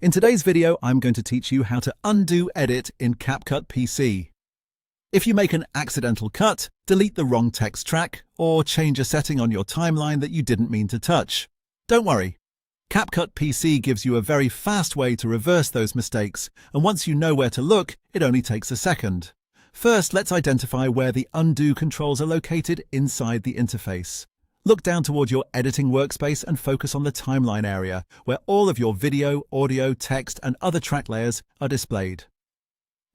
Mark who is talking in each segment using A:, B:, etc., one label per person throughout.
A: In today's video, I'm going to teach you how to undo edit in CapCut PC. If you make an accidental cut, delete the wrong text track, or change a setting on your timeline that you didn't mean to touch, don't worry. CapCut PC gives you a very fast way to reverse those mistakes, and once you know where to look, it only takes a second. First, let's identify where the undo controls are located inside the interface. Look down toward your editing workspace and focus on the timeline area, where all of your video, audio, text, and other track layers are displayed.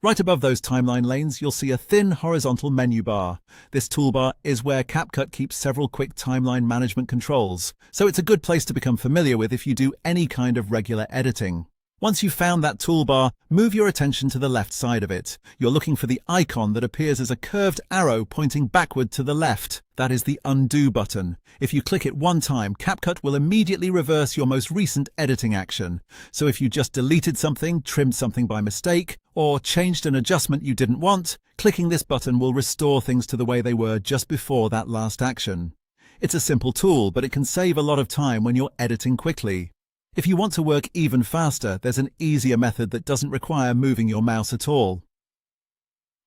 A: Right above those timeline lanes, you'll see a thin horizontal menu bar. This toolbar is where CapCut keeps several quick timeline management controls, so it's a good place to become familiar with if you do any kind of regular editing. Once you've found that toolbar, move your attention to the left side of it. You're looking for the icon that appears as a curved arrow pointing backward to the left. That is the undo button. If you click it one time, CapCut will immediately reverse your most recent editing action. So if you just deleted something, trimmed something by mistake, or changed an adjustment you didn't want, clicking this button will restore things to the way they were just before that last action. It's a simple tool, but it can save a lot of time when you're editing quickly. If you want to work even faster, there's an easier method that doesn't require moving your mouse at all.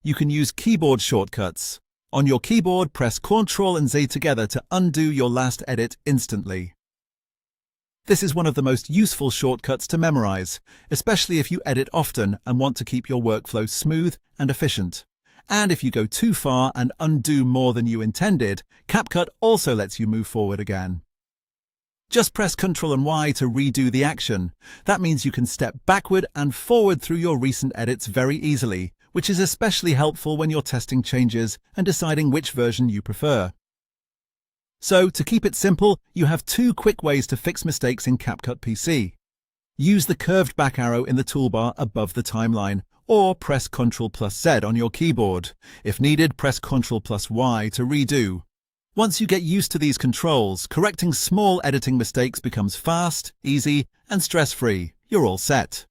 A: You can use keyboard shortcuts. On your keyboard, press Ctrl and Z together to undo your last edit instantly. This is one of the most useful shortcuts to memorize, especially if you edit often and want to keep your workflow smooth and efficient. And if you go too far and undo more than you intended, CapCut also lets you move forward again. Just press Ctrl and Y to redo the action. That means you can step backward and forward through your recent edits very easily, which is especially helpful when you're testing changes and deciding which version you prefer. So, to keep it simple, you have two quick ways to fix mistakes in CapCut PC. Use the curved back arrow in the toolbar above the timeline, or press Ctrl plus Z on your keyboard. If needed, press Ctrl plus Y to redo. Once you get used to these controls, correcting small editing mistakes becomes fast, easy, and stress-free. You're all set.